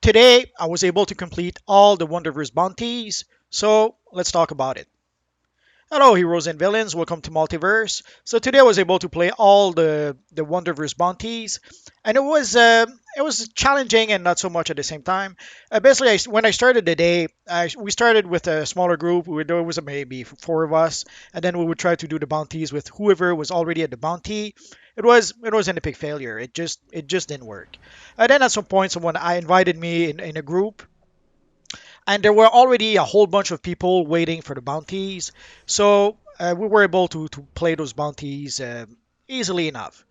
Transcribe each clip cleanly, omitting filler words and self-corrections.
today I was able to complete all the Wonderverse bounties, so let's talk about it. Hello heroes and villains, welcome to Multiverse. So today I was able to play all the Wonderverse bounties, and it was challenging and not so much at the same time. Basically, when I started the day, we started with a smaller group. There was maybe four of us, and then we would try to do the bounties with whoever was already at the bounty. It was an epic failure. It just didn't work. And then at some point, someone I invited me in a group, and there were already a whole bunch of people waiting for the bounties. So we were able to play those bounties easily enough.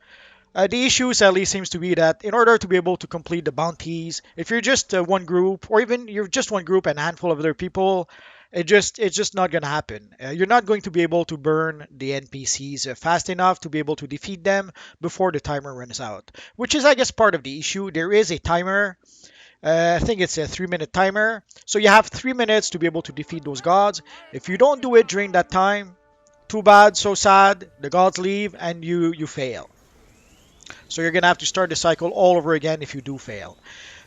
The issue sadly seems to be that in order to be able to complete the bounties, if you're just one group, or even you're just one group and a handful of other people, it's just not gonna happen. You're not going to be able to burn the NPCs fast enough to be able to defeat them before the timer runs out, which is I guess part of the issue. There is a timer. I think it's a 3 minute timer. So you have 3 minutes to be able to defeat those gods. If you don't do it during that time, too bad, so sad. The gods leave and you fail. So you're gonna have to start the cycle all over again if you do fail.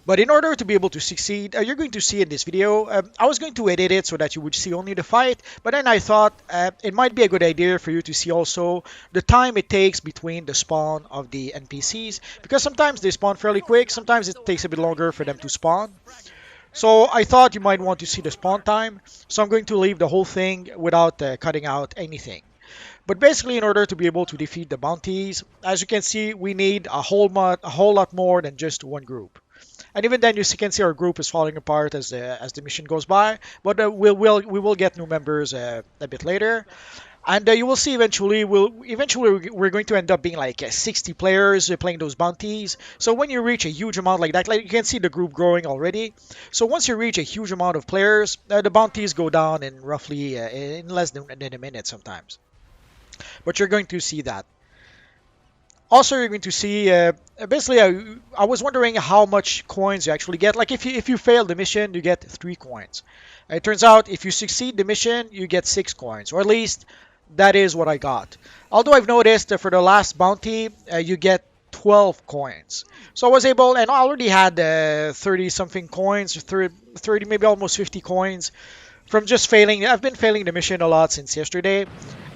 But in order to be able to succeed, you're going to see in this video, I was going to edit it so that you would see only the fight, but then I thought it might be a good idea for you to see also the time it takes between the spawn of the NPCs, because sometimes they spawn fairly quick, sometimes it takes a bit longer for them to spawn. So I thought you might want to see the spawn time, so I'm going to leave the whole thing without cutting out anything. But basically, in order to be able to defeat the bounties, as you can see, we need a whole lot more than just one group. And even then, you can see our group is falling apart as the mission goes by. But we will get new members a bit later, and you will see eventually we're going to end up being like 60 players playing those bounties. So when you reach a huge amount like that, like you can see the group growing already. So once you reach a huge amount of players, the bounties go down in roughly in less than a minute sometimes. But you're going to see that. Also, you're going to see basically. I was wondering how much coins you actually get. Like if you fail the mission, you get 3 coins. It turns out if you succeed the mission, you get 6 coins, or at least that is what I got. Although I've noticed that for the last bounty, you get 12 coins. So I was able, and I already had 30 something coins, 30 maybe almost 50 coins from just failing. I've been failing the mission a lot since yesterday,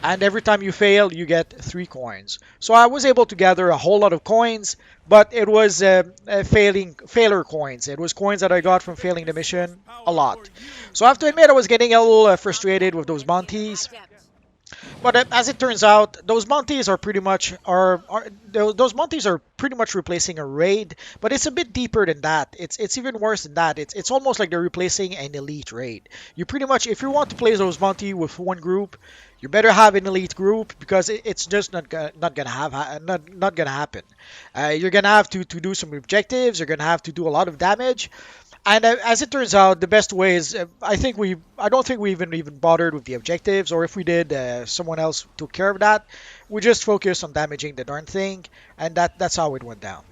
and every time you fail, you get 3 coins. So I was able to gather a whole lot of coins, but it was failure coins. It was coins that I got from failing the mission a lot. So I have to admit, I was getting a little frustrated with those bounties. But as it turns out, those bounties are pretty much those bounties are pretty much replacing a raid, but it's a bit deeper than that. It's even worse than that. It's almost like they're replacing an elite raid. You pretty much, if you want to play those bounty with one group, you better have an elite group because it's just not gonna happen. You're gonna have to do some objectives. You're gonna have to do a lot of damage. And as it turns out, the best way is I don't think we even bothered with the objectives, or if we did, someone else took care of that. We just focused on damaging the darn thing, and that's how it went down.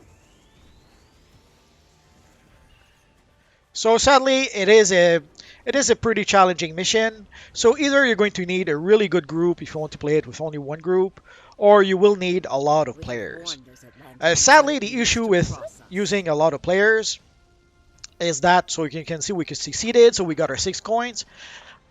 So sadly, it is a pretty challenging mission. So either you're going to need a really good group if you want to play it with only one group, or you will need a lot of players. Sadly, the issue with using a lot of players is that, so you can see we succeeded, so we got our 6 coins.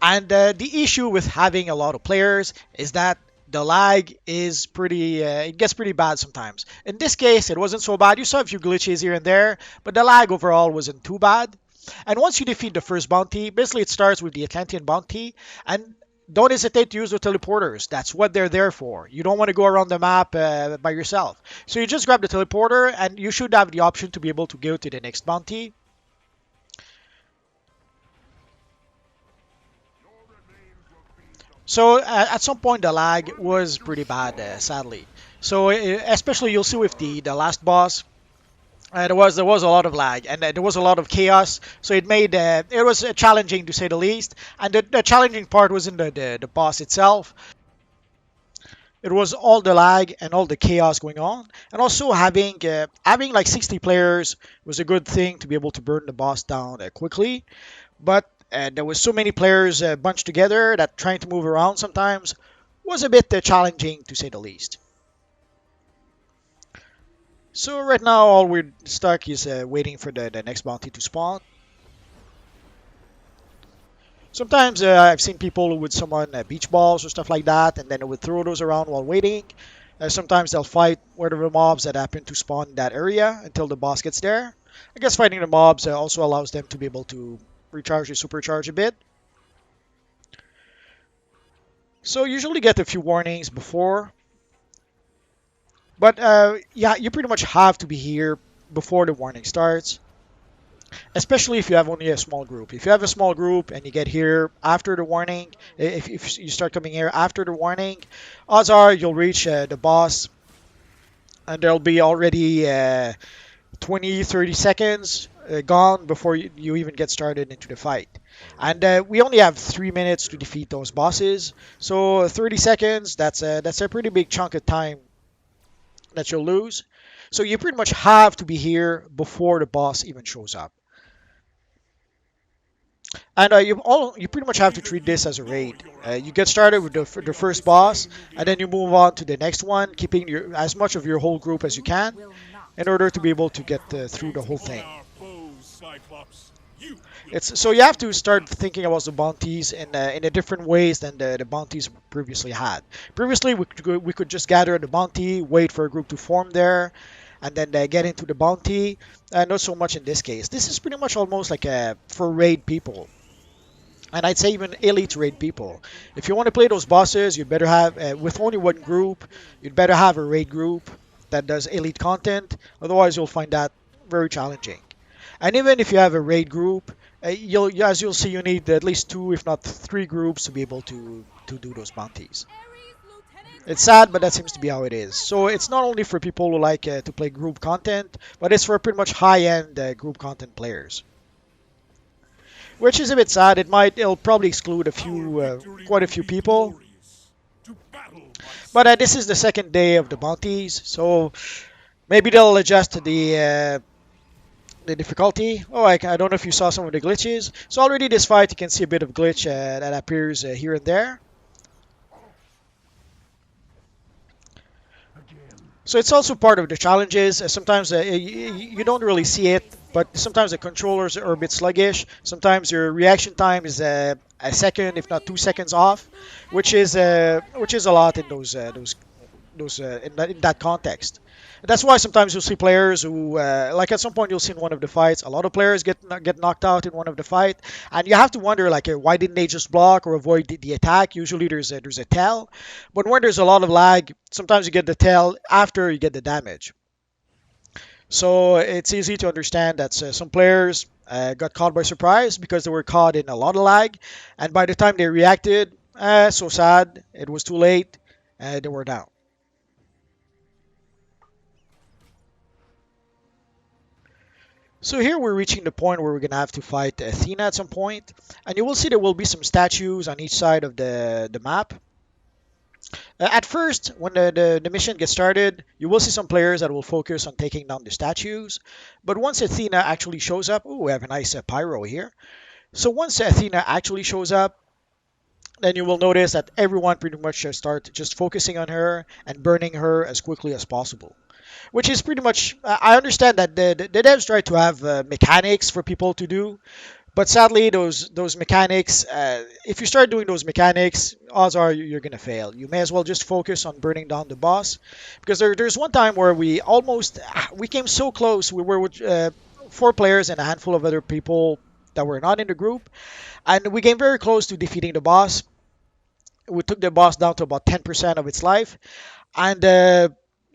And the issue with having a lot of players is that the lag is it gets pretty bad sometimes. In this case, it wasn't so bad. You saw a few glitches here and there, but the lag overall wasn't too bad. And once you defeat the first bounty, basically it starts with the Atlantean bounty, and don't hesitate to use the teleporters. That's what they're there for. You don't want to go around the map by yourself. So you just grab the teleporter, and you should have the option to be able to go to the next bounty. So at some point the lag was pretty bad, sadly. So especially you'll see with the last boss, there was a lot of lag, and there was a lot of chaos. So it was challenging to say the least. And the challenging part wasn't the boss itself. It was all the lag and all the chaos going on, and also having like 60 players was a good thing to be able to burn the boss down quickly. But there was so many players bunched together that trying to move around sometimes was a bit challenging to say the least. So right now, all we're stuck is waiting for the next bounty to spawn. Sometimes I've seen people who would summon beach balls or stuff like that, and then they would throw those around while waiting. Sometimes they'll fight whatever mobs that happen to spawn in that area until the boss gets there. I guess fighting the mobs also allows them to be able to recharge or supercharge a bit. So usually get a few warnings before, but yeah, you pretty much have to be here before the warning starts. Especially if you have only a small group. If you have a small group and you get here after the warning, if you start coming here after the warning, odds are you'll reach the boss and there'll be already 20, 30 seconds gone before you even get started into the fight. And we only have 3 minutes to defeat those bosses. So 30 seconds, that's a pretty big chunk of time that you'll lose. So you pretty much have to be here before the boss even shows up. And you pretty much have to treat this as a raid. You get started with the first boss, and then you move on to the next one, keeping as much of your whole group as you can, in order to be able to get through the whole thing. It's so you have to start thinking about the bounties in a different ways than the bounties previously had. Previously, we could just gather the bounty, wait for a group to form there, and then get into the bounty. Not so much in this case. This is pretty much almost like for raid people. And I'd say even elite raid people. If you want to play those bosses, you'd better have, with only one group, you'd better have a raid group that does elite content. Otherwise, you'll find that very challenging. And even if you have a raid group, as you'll see, you need at least two, if not three groups to be able to do those bounties. It's sad, but that seems to be how it is. So it's not only for people who like to play group content, but it's for pretty much high-end group content players. Which is a bit sad. It'll probably exclude quite a few people. But this is the second day of the bounties, so maybe they'll adjust the difficulty. Oh, I don't know if you saw some of the glitches. So already this fight, you can see a bit of glitch that appears here and there. So it's also part of the challenges. Sometimes you don't really see it, but sometimes the controllers are a bit sluggish. Sometimes your reaction time is a second, if not 2 seconds off, which is a lot in in that context. That's why sometimes you'll see players who, like at some point you'll see in one of the fights, a lot of players get knocked out in one of the fight, and you have to wonder like, why didn't they just block or avoid the attack? Usually there's a tell, but when there's a lot of lag, sometimes you get the tell after you get the damage. So it's easy to understand that some players got caught by surprise because they were caught in a lot of lag, and by the time they reacted, so sad, it was too late, they were down. So here we're reaching the point where we're going to have to fight Athena at some point. And you will see there will be some statues on each side of the map. At first, when the mission gets started, you will see some players that will focus on taking down the statues. But once Athena actually shows up, oh, we have a nice pyro here. So once Athena actually shows up, then you will notice that everyone pretty much start just focusing on her and burning her as quickly as possible. Which is pretty much, I understand that the devs try to have mechanics for people to do, but sadly those mechanics, if you start doing those mechanics, odds are you're gonna fail. You may as well just focus on burning down the boss, because there's one time where we came so close. We were with 4 players and a handful of other people that were not in the group, and we came very close to defeating the boss. We took the boss down to about 10% of its life, and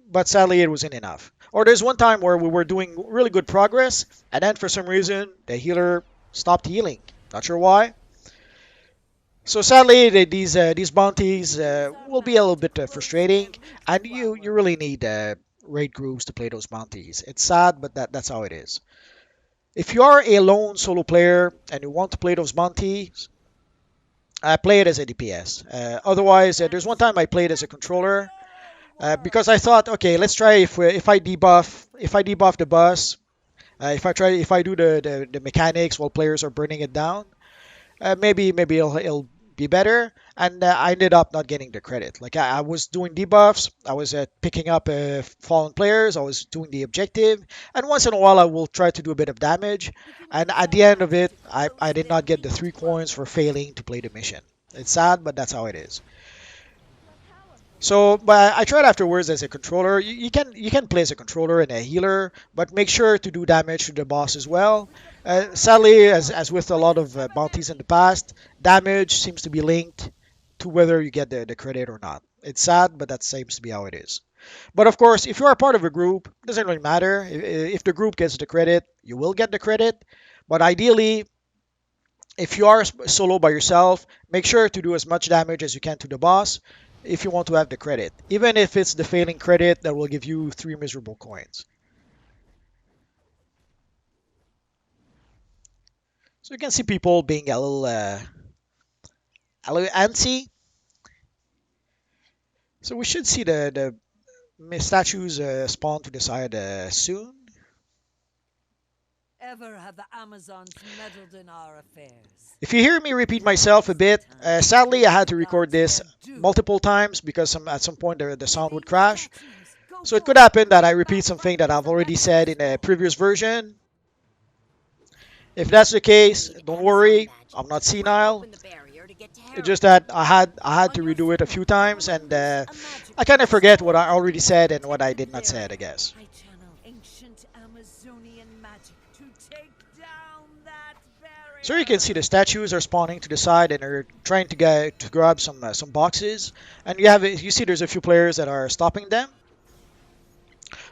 but sadly it wasn't enough. Or there's one time where we were doing really good progress, and then for some reason the healer stopped healing. Not sure why. So sadly, these bounties will be a little bit frustrating, and you really need raid groups to play those bounties. It's sad, but that's how it is. If you are a lone solo player and you want to play those bounties, play it as a DPS. Otherwise, there's one time I played as a controller. Because I thought, okay, let's try if I debuff the boss, if I do the mechanics while players are burning it down, maybe it'll be better, and I ended up not getting the credit. Like I was doing debuffs, I was picking up fallen players, I was doing the objective, and once in a while I will try to do a bit of damage. And at the end of it, I did not get the 3 coins for failing to play the mission. It's sad, but that's how it is. So, but I tried afterwards as a controller. You can play as a controller and a healer, but make sure to do damage to the boss as well. Sadly, as with a lot of bounties in the past, damage seems to be linked to whether you get the credit or not. It's sad, but that seems to be how it is. But of course, if you are part of a group, it doesn't really matter. If the group gets the credit, you will get the credit. But ideally, if you are solo by yourself, make sure to do as much damage as you can to the boss if you want to have the credit. Even if it's the failing credit that will give you 3 miserable coins. So you can see people being a little antsy. So we should see the statues spawn to the side soon. Ever have the Amazons meddled in our affairs? If you hear me repeat myself a bit, sadly I had to record this multiple times because at some point the sound would crash. So it could happen that I repeat something that I've already said in a previous version. If that's the case, don't worry, I'm not senile. It's just that I had to redo it a few times, and I kind of forget what I already said and what I did not say, I guess. I channel ancient Amazonian magic to take down that barrier. So you can see the statues are spawning to the side and are trying to grab some boxes, and you see there's a few players that are stopping them.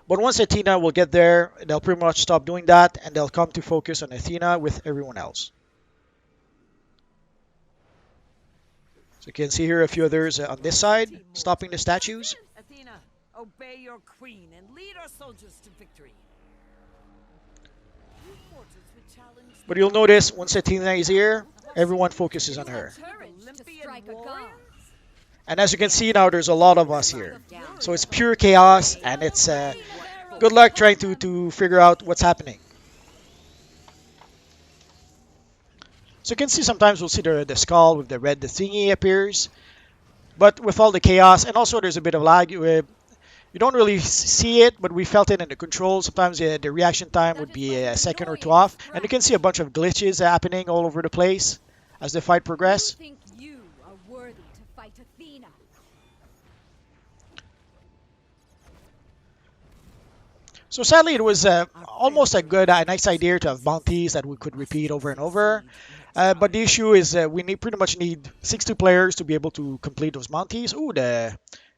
But once Athena will get there, they'll pretty much stop doing that, and they'll come to focus on Athena with everyone else. So you can see here a few others on this side stopping the statues. Athena, obey your queen and lead our soldiers to victory. You mortals would challenge But you'll notice once Athena is here, everyone focuses on her. And as you can see now, there's a lot of us here. So it's pure chaos, and it's good luck trying to figure out what's happening. So you can see sometimes we'll see the skull with the red thingy appears. But with all the chaos, and also there's a bit of lag. You don't really see it, but we felt it in the controls. Sometimes the reaction time would be a second or two off. And you can see a bunch of glitches happening all over the place as the fight progresses. You think you are worthy to fight Athena? So sadly, it was almost a nice idea to have bounties that we could repeat over and over. But the issue is we pretty much need 60 players to be able to complete those bounties. Ooh, the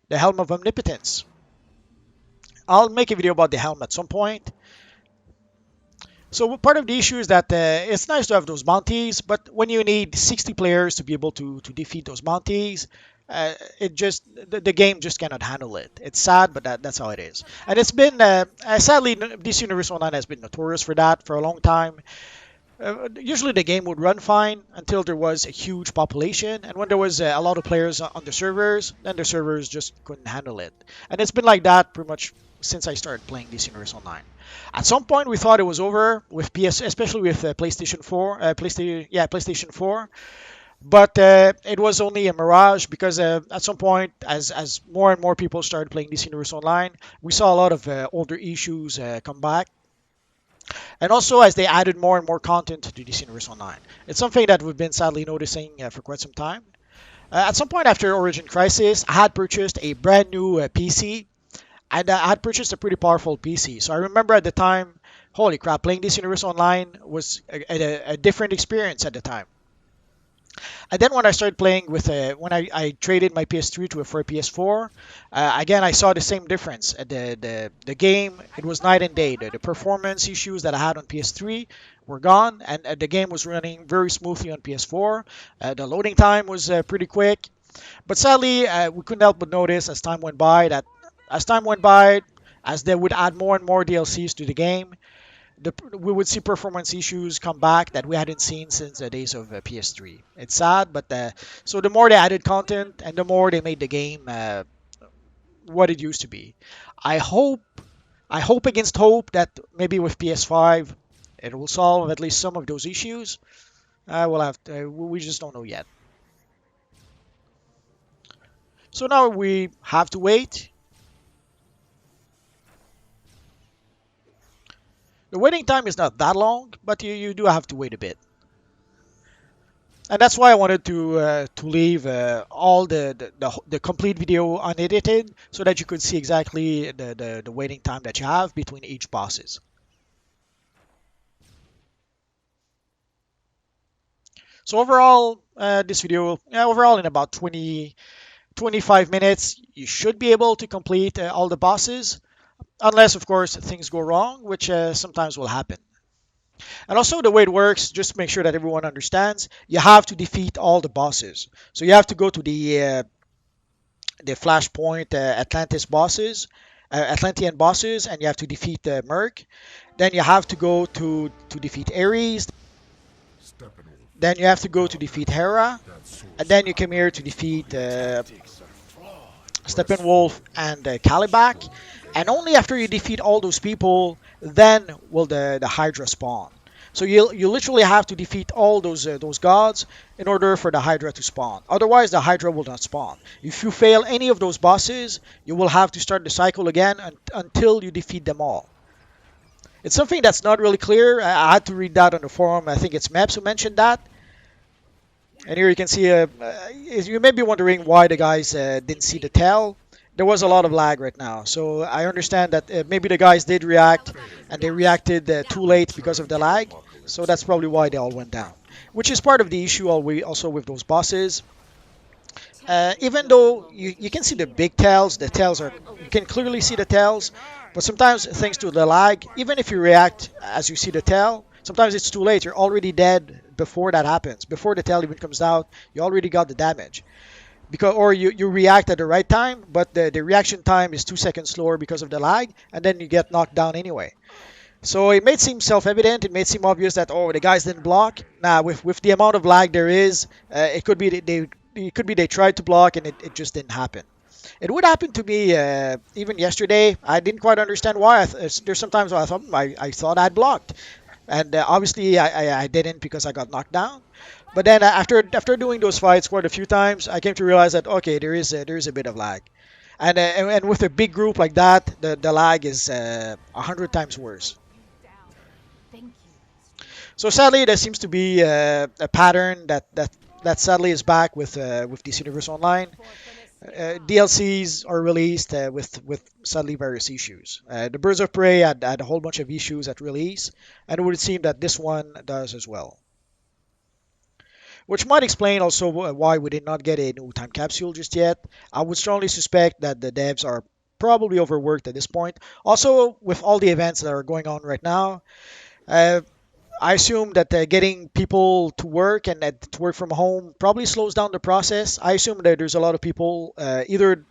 Helm of Omnipotence. I'll make a video about the helm at some point. So part of the issue is that it's nice to have those bounties, but when you need 60 players to be able to defeat those bounties, the game just cannot handle it. It's sad, but that's how it is. And it's been sadly DC Universe Online has been notorious for that for a long time. Usually the game would run fine until there was a huge population, and when there was a lot of players on the servers, then the servers just couldn't handle it. And it's been like that pretty much since I started playing DC Universe Online. At some point we thought it was over with especially with PlayStation 4, PlayStation 4. But it was only a mirage because at some point, as more and more people started playing DC Universe Online, we saw a lot of older issues come back. And also as they added more and more content to DC Universe Online. It's something that we've been sadly noticing for quite some time. At some point after Origin Crisis, I had purchased a brand new PC. And I had purchased a pretty powerful PC. So I remember at the time, holy crap, playing DC Universe Online was a different experience at the time. And then when I started playing with when I traded my PS3 for a PS4, again I saw the same difference. The game, it was night and day. The performance issues that I had on PS3 were gone, and the game was running very smoothly on PS4. The loading time was pretty quick, but sadly we couldn't help but notice as time went by as they would add more and more DLCs to the game, we would see performance issues come back that we hadn't seen since the days of PS3. It's sad, but so the more they added content and the more they made the game what it used to be. I hope against hope that maybe with PS5 it will solve at least some of those issues. We just don't know yet. So now we have to wait. The waiting time is not that long, but you do have to wait a bit. And that's why I wanted to leave all the complete video unedited so that you could see exactly the waiting time that you have between each bosses. So overall, this video, yeah, overall in about 25 minutes, you should be able to complete all the bosses, unless of course things go wrong, which sometimes will happen. And also the way it works, just to make sure that everyone understands, you have to defeat all the bosses. So you have to go to the Flashpoint Atlantean bosses, and you have to defeat the Merc. Then you have to go to defeat Ares. Then you have to go to defeat Hera, and then you come here to defeat Steppenwolf and Kalibak. And only after you defeat all those people, then will the Hydra spawn. So you literally have to defeat all those gods in order for the Hydra to spawn. Otherwise, the Hydra will not spawn. If you fail any of those bosses, you will have to start the cycle again until you defeat them all. It's something that's not really clear. I had to read that on the forum. I think it's Meps who mentioned that. And here you can see, you may be wondering why the guys didn't see the tail. There was a lot of lag right now. So I understand that maybe the guys did react and they reacted too late because of the lag. So that's probably why they all went down. Which is part of the issue also with those bosses. Even though you can see the tails you can clearly see the tails. But sometimes thanks to the lag, even if you react as you see the tail, sometimes it's too late. You're already dead before that happens. Before the tail even comes out, you already got the damage. Or you react at the right time, but the reaction time is 2 seconds slower because of the lag, and then you get knocked down anyway. So it may seem self-evident, it may seem obvious that oh the guys didn't block. Nah, with the amount of lag there is, it could be they tried to block and it just didn't happen. It would happen to me even yesterday. I didn't quite understand why. There's sometimes I thought I thought I'd blocked, and obviously I didn't because I got knocked down. But then after doing those fights quite a few times, I came to realize that okay, there is a bit of lag, and with a big group like that, the lag is 100 times worse. Thank you. So sadly, there seems to be a pattern that sadly is back with DC Universe Online. DLCs are released with sadly various issues. The Birds of Prey had a whole bunch of issues at release, and it would seem that this one does as well. Which might explain also why we did not get a new time capsule just yet. I would strongly suspect that the devs are probably overworked at this point. Also, with all the events that are going on right now, uh, I assume that getting people to work and to work from home probably slows down the process. I assume that there's a lot of people either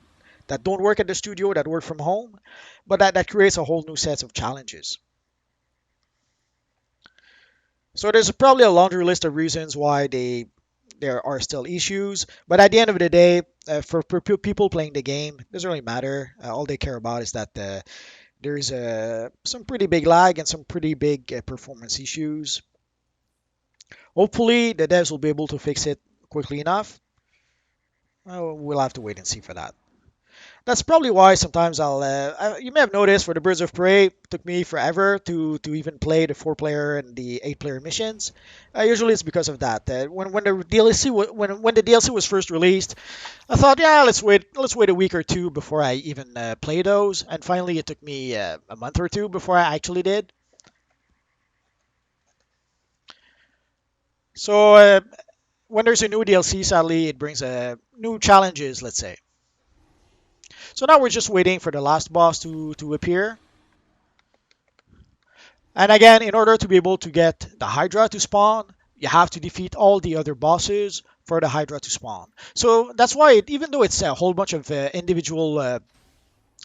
that don't work at the studio that work from home, but that creates a whole new set of challenges. So there's probably a laundry list of reasons why there are still issues. But at the end of the day, for people playing the game, it doesn't really matter. All they care about is that there's some pretty big lag and some pretty big performance issues. Hopefully, the devs will be able to fix it quickly enough. We'll have to wait and see for that. That's probably why sometimes you may have noticed for the Birds of Prey, it took me forever to even play the 4 player and the 8 player missions. Usually it's because of that. When the DLC was first released, I thought, yeah, let's wait a week or two before I even play those. And finally, it took me a month or two before I actually did. So when there's a new DLC, sadly, it brings new challenges, let's say. So now we're just waiting for the last boss to appear. And again, in order to be able to get the Hydra to spawn, you have to defeat all the other bosses for the Hydra to spawn. So that's why, even though it's a whole bunch of individual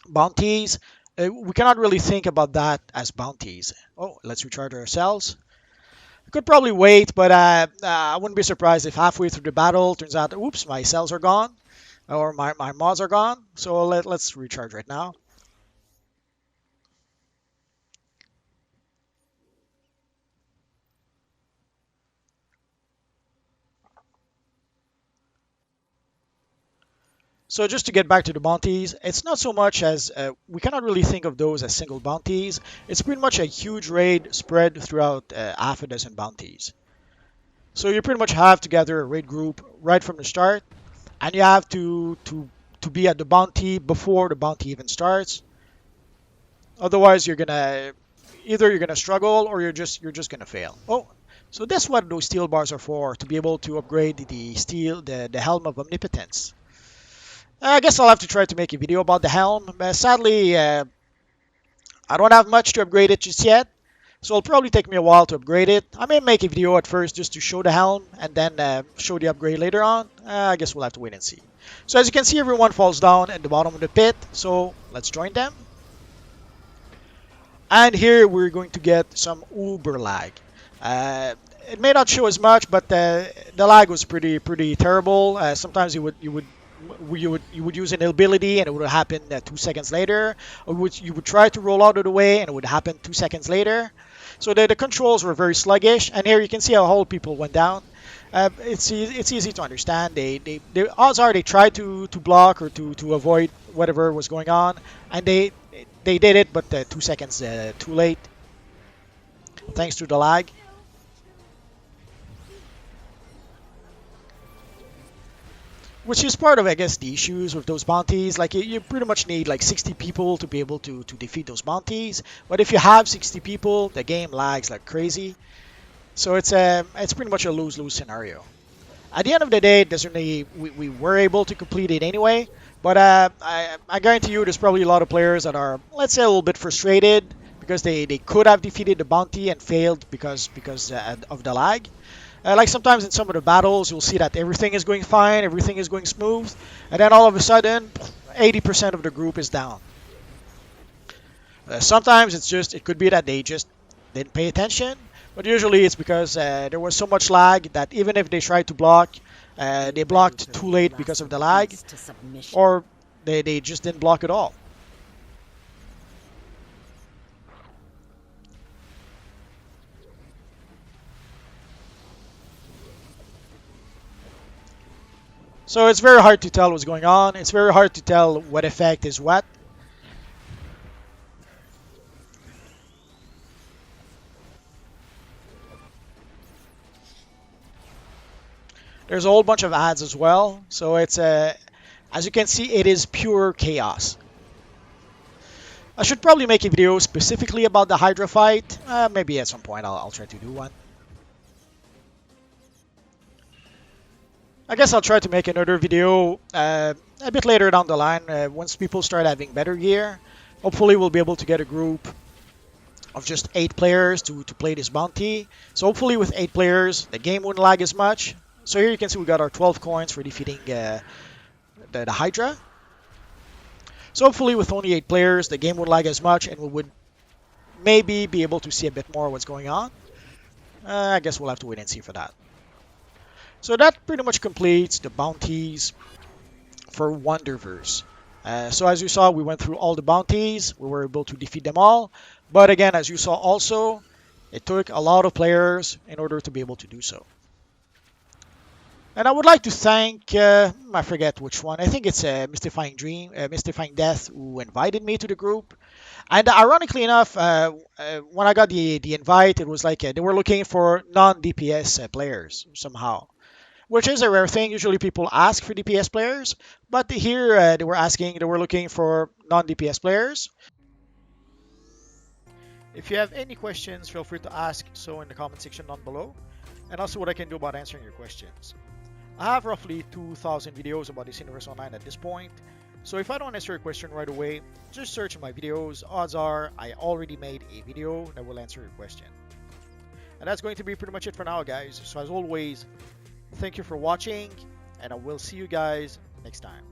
bounties, we cannot really think about that as bounties. Oh, let's recharge ourselves. I could probably wait, but I wouldn't be surprised if halfway through the battle, turns out, oops, my cells are gone, or my mods are gone. So let's recharge right now. So just to get back to the bounties, it's not so much as we cannot really think of those as single bounties. It's pretty much a huge raid spread throughout half a dozen bounties. So you pretty much have to gather a raid group right from the start, and you have to be at the bounty before the bounty even starts. Otherwise, you're gonna struggle or you're just gonna fail. Oh, so that's what those steel bars are for, to be able to upgrade the helm of omnipotence. I guess I'll have to try to make a video about the helm. Sadly, I don't have much to upgrade it just yet, so it'll probably take me a while to upgrade it. I may make a video at first just to show the helm and then show the upgrade later on. I guess we'll have to wait and see. So as you can see, everyone falls down at the bottom of the pit, so let's join them. And here we're going to get some uber lag. It may not show as much, but the lag was pretty terrible. Sometimes you would use an ability and it would happen 2 seconds later, or you would try to roll out of the way and it would happen 2 seconds later. So the controls were very sluggish, and here you can see how whole people went down. It's easy to understand. The odds are they tried to block or to avoid whatever was going on, and they did it, but 2 seconds too late, thanks to the lag. Which is part of, I guess, the issues with those bounties. Like, you pretty much need like 60 people to be able to defeat those bounties. But if you have 60 people, the game lags like crazy. So it's pretty much a lose-lose scenario. At the end of the day, it doesn't really, we were able to complete it anyway. But I guarantee you there's probably a lot of players that are, let's say, a little bit frustrated because they could have defeated the bounty and failed because of the lag. Like sometimes in some of the battles, you'll see that everything is going fine, everything is going smooth, and then all of a sudden, 80% of the group is down. Sometimes it could be that they just didn't pay attention, but usually it's because there was so much lag that even if they tried to block, they blocked too late because of the lag, or they just didn't block at all. So it's very hard to tell what's going on. It's very hard to tell what effect is what. There's a whole bunch of ads as well. So it's as you can see, it is pure chaos. I should probably make a video specifically about the Hydra fight. Maybe at some point I'll try to do one. I guess I'll try to make another video a bit later down the line once people start having better gear. Hopefully we'll be able to get a group of just 8 players to play this bounty. So hopefully with 8 players the game wouldn't lag as much. So here you can see we got our 12 coins for defeating the Hydra. So hopefully with only 8 players the game wouldn't lag as much and we would maybe be able to see a bit more of what's going on. I guess we'll have to wait and see for that. So that pretty much completes the bounties for Wonderverse. So as you saw, we went through all the bounties. We were able to defeat them all. But again, as you saw also, it took a lot of players in order to be able to do so. And I would like to thank, I forget which one. I think it's Mystifying Death, who invited me to the group. And ironically enough, when I got the invite, it was like they were looking for non-DPS players somehow. Which is a rare thing. Usually people ask for DPS players, but here they were looking for non-DPS players. If you have any questions, feel free to ask so in the comment section down below, and also what I can do about answering your questions. I have roughly 2,000 videos about this universe online at this point, so if I don't answer your question right away, just search in my videos. Odds are I already made a video that will answer your question. And that's going to be pretty much it for now, guys. So as always, thank you for watching, and I will see you guys next time.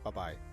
Bye-bye.